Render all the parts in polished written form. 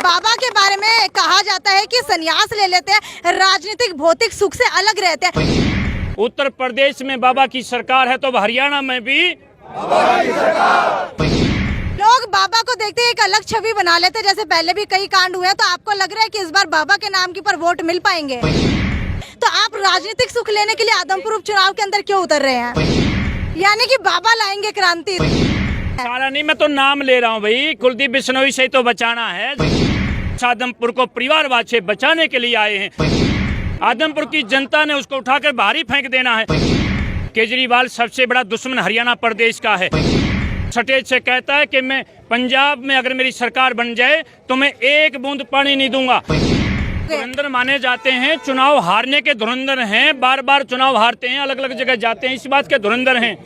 बाबा के बारे में कहा जाता है कि संन्यास ले लेते हैं, राजनीतिक भौतिक सुख से अलग रहते हैं। उत्तर प्रदेश में बाबा की सरकार है तो अब हरियाणा में भी बाबा की सरकार। लोग बाबा को देखते ही एक अलग छवि बना लेते हैं, जैसे पहले भी कई कांड हुए हैं। तो आपको लग रहा है कि इस बार बाबा के नाम की पर वोट मिल पाएंगे? तो आप राजनीतिक सुख लेने के लिए आदमपुर उपचुनाव के अंदर क्यों उतर रहे हैं? यानी कि बाबा लाएंगे क्रांति? सारा नहीं, मैं तो नाम ले रहा हूँ भाई। कुलदीप बिश्नोई से तो बचाना है। आदमपुर को परिवारवाद से बचाने के लिए आए हैं। आदमपुर की जनता ने उसको उठाकर बाहर ही फेंक देना है। केजरीवाल सबसे बड़ा दुश्मन हरियाणा प्रदेश का है। सटेज से कहता है कि मैं पंजाब में अगर मेरी सरकार बन जाए तो मैं एक बूंद पानी नहीं दूंगा। धुरंधर माने जाते हैं, चुनाव हारने के धुरंधर हैं, बार बार चुनाव हारते हैं, अलग अलग जगह जाते हैं, इस बात के धुरंधर हैं।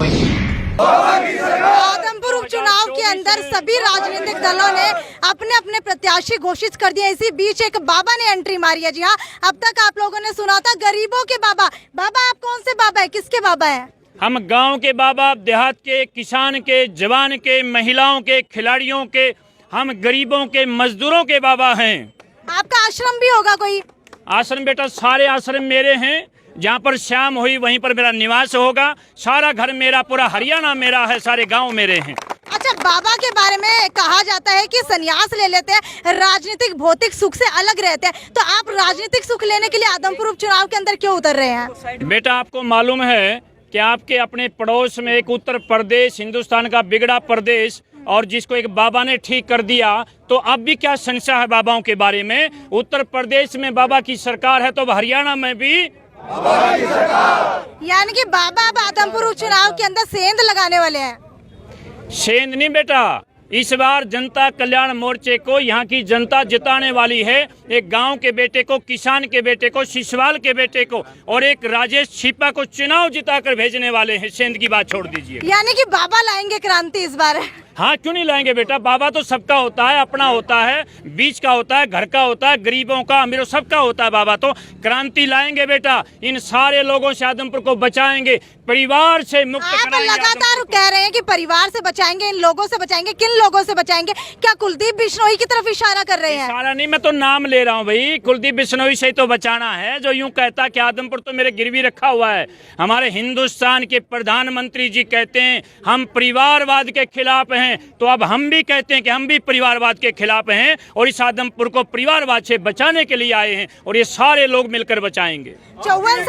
आदमपुर उपचुनाव के अंदर सभी राजनीतिक दलों ने अपने अपने प्रत्याशी घोषित कर दिए। इसी बीच एक बाबा ने एंट्री मारी है। जी हाँ, अब तक आप लोगों ने सुना था गरीबों के बाबा। बाबा आप कौन से बाबा है, किसके बाबा है? हम गांव के बाबा, देहात के, किसान के, जवान के, महिलाओं के, खिलाड़ियों के, हम गरीबों के, मजदूरों के बाबा हैं। आपका आश्रम भी होगा कोई? आश्रम बेटा सारे आश्रम मेरे हैं। जहाँ पर शाम हुई वहीं पर मेरा निवास होगा। सारा घर मेरा, पूरा हरियाणा मेरा है, सारे गांव मेरे हैं। अच्छा, बाबा के बारे में कहा जाता है कि संन्यास ले लेते हैं, राजनीतिक भौतिक सुख से अलग रहते हैं। तो आप राजनीतिक सुख लेने के लिए आदमपुर उपचुनाव के अंदर क्यों उतर रहे हैं? बेटा आपको मालूम है कि आपके अपने पड़ोस में एक उत्तर प्रदेश, हिंदुस्तान का बिगड़ा प्रदेश, और जिसको एक बाबा ने ठीक कर दिया, तो अब भी क्या संशय है बाबाओं के बारे में? उत्तर प्रदेश में बाबा की सरकार है तो अब हरियाणा में भी बाबा की सरकार। यानी कि बाबा अब आदमपुर उपचुनाव के अंदर सेंध लगाने वाले हैं। सेंध नहीं बेटा, इस बार जनता कल्याण मोर्चे को यहाँ की जनता जिताने वाली है। एक गांव के बेटे को, किसान के बेटे को, सिसवाल के बेटे को और एक राजेश छिपा को चुनाव जिताकर भेजने वाले हैं। सेंध की बात छोड़ दीजिए। यानी कि बाबा लाएंगे क्रांति इस बार? हाँ, क्यों नहीं लाएंगे बेटा। बाबा तो सबका होता है, अपना होता है, बीच का होता है, घर का होता है, गरीबों का, अमीरों, सबका होता है। बाबा तो क्रांति लाएंगे बेटा। इन सारे लोगों से आदमपुर को बचाएंगे, परिवार से मुक्त कराएंगे। आप लगातार कह रहे हैं कि परिवार से बचाएंगे, इन लोगों से बचाएंगे। किन लोगों से बचाएंगे? क्या कुलदीप बिश्नोई की तरफ इशारा कर रहे हैं? इशारा नहीं, मैं तो नाम ले रहा हूँ भाई। कुलदीप बिश्नोई से तो बचाना है, जो यूं कहता कि आदमपुर तो मेरे गिरवी रखा हुआ है। हमारे हिंदुस्तान के प्रधानमंत्री जी कहते हैं हम परिवारवाद के खिलाफ हैं, तो अब हम भी कहते हैं कि हम भी परिवारवाद के खिलाफ हैं और इस आदमपुर को परिवारवाद से बचाने के लिए आए हैं और ये सारे लोग मिलकर बचाएंगे। 54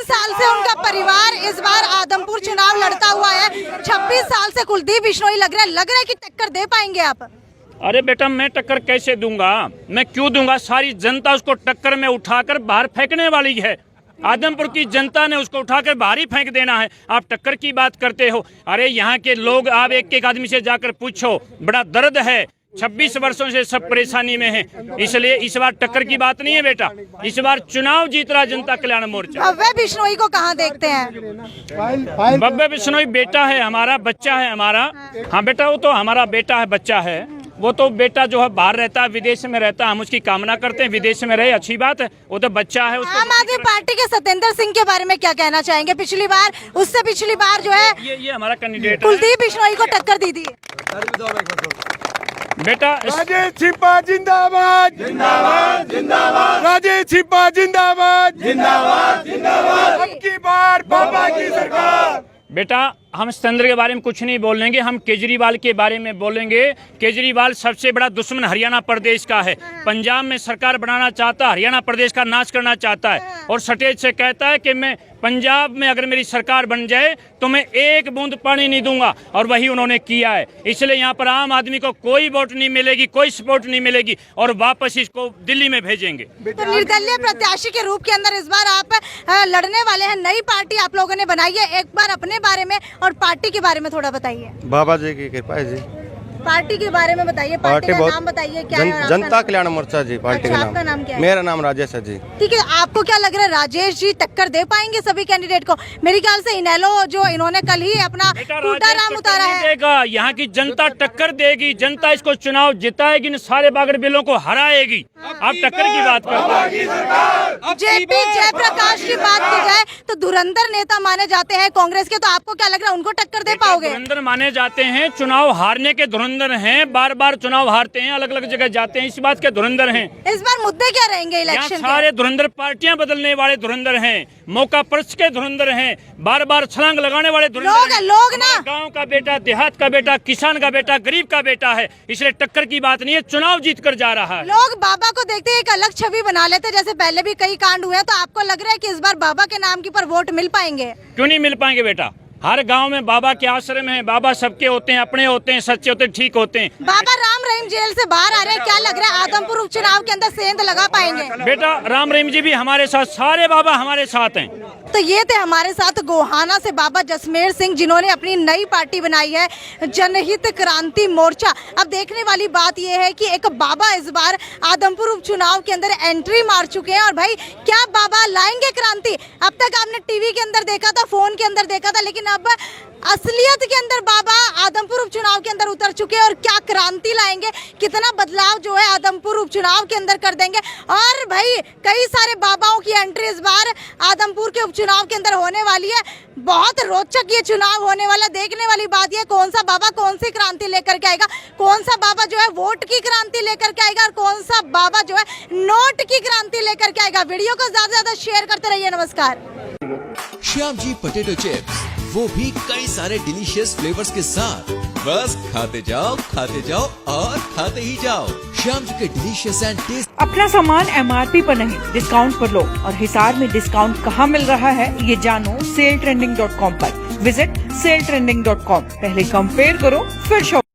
साल से उनका परिवार इस बार आदमपुर चुनाव लड़ता हुआ है। 26 साल से कुलदीप बिश्नोई लग रहा है कि टक्कर दे पाएंगे आप? अरे बेटा, मैं टक्कर कैसे दूंगा? मैं क्यों दूंगा? सारी जनता उसको टक्कर में उठाकर बाहर फेंकने वाली है। आदमपुर की जनता ने उसको उठाकर बाहर ही फेंक देना है। आप टक्कर की बात करते हो। अरे यहाँ के लोग, आप एक एक आदमी से जाकर पूछो, बड़ा दर्द है। 26 वर्षों से सब परेशानी में हैं, इसलिए इस बार टक्कर की बात नहीं है बेटा। इस बार चुनाव जीत रहा जनता कल्याण मोर्चा। भव्य बिश्नोई को कहाँ देखते हैं? भव्य बिश्नोई बेटा है हमारा, बच्चा है हमारा। हाँ बेटा, वो तो हमारा बेटा है, बच्चा है। वो तो बेटा जो है बाहर रहता है, विदेश में रहता है। हम उसकी कामना करते हैं विदेश में रहे, अच्छी बात है। वो तो बच्चा है। आम आदमी पार्टी के सत्येंद्र सिंह के बारे में क्या कहना चाहेंगे? पिछली बार, उससे पिछली बार जो है ये हमारा कैंडिडेट कुलदीप बिश्नोई को टक्कर दी थी। बेटा राजेश छिपा जिंदाबाद, जिंदाबाद, जिंदाबाद। राजेश छिपा जिंदाबाद, जिंदाबाद, जिंदाबाद। अब की बार बाबा की सरकार। बेटा, हम सत्येंद्र के बारे में कुछ नहीं बोलेंगे, हम केजरीवाल के बारे में बोलेंगे। केजरीवाल सबसे बड़ा दुश्मन हरियाणा प्रदेश का है। पंजाब में सरकार बनाना चाहता है, हरियाणा प्रदेश का नाश करना चाहता है और सटेज से कहता है कि मैं पंजाब में अगर मेरी सरकार बन जाए तो मैं एक बूंद पानी नहीं दूंगा, और वही उन्होंने किया है। इसलिए यहाँ पर आम आदमी को कोई वोट नहीं मिलेगी, कोई सपोर्ट नहीं मिलेगी और वापस इसको दिल्ली में भेजेंगे। तो निर्दलीय प्रत्याशी के रूप के अंदर इस बार आप लड़ने वाले हैं। नई पार्टी आप लोगों ने बनाई है। एक बार अपने बारे में और पार्टी के बारे में थोड़ा बताइए। बाबा जी की कृपा है जी। पार्टी के बारे में बताइए, पार्टी का नाम बताइए, क्या है? जनता कल्याण मोर्चा जी पार्टी अच्छा, का आपका नाम क्या है? मेरा नाम राजेश है जी। ठीक है, आपको क्या लग रहा है, राजेश जी टक्कर दे पाएंगे सभी कैंडिडेट को? मेरे ख्याल से इनेलो जो इन्होंने कल ही अपना टूटा राम उतारा है। यहाँ की जनता टक्कर देगी, जनता इसको चुनाव जिताएगी, इन सारे बागड़ बिलों को हराएगी। आप टक्कर की बात करते हैं। जेपी जयप्रकाश की बात की जाए तो धुरंधर नेता माने जाते हैं कांग्रेस के, तो आपको क्या लग रहा है, उनको टक्कर दे पाओगे? धुरंधर माने जाते हैं, चुनाव हारने के धुरंधर धुरंधर हैं, बार बार चुनाव हारते हैं, अलग अलग जगह जाते हैं, इस बात के धुरंधर हैं। इस बार मुद्दे क्या रहेंगे यहाँ इलेक्शन के? सारे धुरंधर पार्टियां बदलने वाले धुरंधर हैं, मौका पर्स के धुरंधर हैं, बार बार छलांग लगाने वाले धुरंधर हैं। लोग ना गांव का बेटा, देहात का बेटा, किसान का बेटा, गरीब का बेटा है, इसलिए टक्कर की बात नहीं है, चुनाव जीत कर जा रहा है। लोग बाबा को देखते ही एक अलग छवि बना लेते हैं, जैसे पहले भी कई कांड हुए हैं, तो आपको लग रहा है कि इस बार बाबा के नाम की पर वोट मिल पाएंगे? क्यों नहीं मिल पाएंगे बेटा? हर गांव में बाबा के आश्रम है, बाबा सबके होते हैं, अपने होते हैं, सच्चे होते हैं, ठीक होते हैं। बाबा राम रहीम जेल से बाहर आ रहे हैं, क्या लग रहा है आदमपुर उपचुनाव के अंदर सेंध लगा पाएंगे? बेटा राम रहीम जी भी हमारे साथ, सारे बाबा हमारे साथ हैं। तो ये थे हमारे साथ गोहाना से बाबा जसमेर सिंह, जिन्होंने अपनी नई पार्टी बनाई है, जनहित क्रांति मोर्चा। अब देखने वाली बात ये है कि एक बाबा इस बार आदमपुर उपचुनाव के अंदर एंट्री मार चुके हैं, और भाई क्या बाबा लाएंगे क्रांति? अब तक आपने टीवी के अंदर देखा था, फोन के अंदर देखा था, लेकिन अब असलियत के अंदर बाबा आदमपुर उपचुनाव के अंदर उतर चुके हैं, और क्या क्रांति लाएंगे, कितना बदलाव जो है आदमपुर उपचुनाव के अंदर कर देंगे। और भाई कई सारे बाबाओं की एंट्री इस बार आदमपुर के उपचुनाव के अंदर होने वाली है। बहुत रोचक ये चुनाव होने वाला। देखने वाली बात ये कौन सा बाबा कौन सी क्रांति लेकर के आएगा, कौन सा बाबा जो है वोट की क्रांति लेकर के आएगा, और कौन सा बाबा जो है नोट की क्रांति लेकर के आएगा। वीडियो को ज्यादा से ज्यादा शेयर करते रहिए। नमस्कार। श्याम जी पोटैटो चिप्स, वो भी कई सारे डिलीशियस फ्लेवर्स के साथ। बस खाते जाओ और खाते ही जाओ। श्याम जी के डिलीशियस एंड टेस्ट। अपना सामान MRP पर नहीं, डिस्काउंट पर लो। और हिसार में डिस्काउंट कहाँ मिल रहा है ये जानो SaleTrending.com पर। Visit SaleTrending.com। पहले कंपेयर करो, फिर शॉप।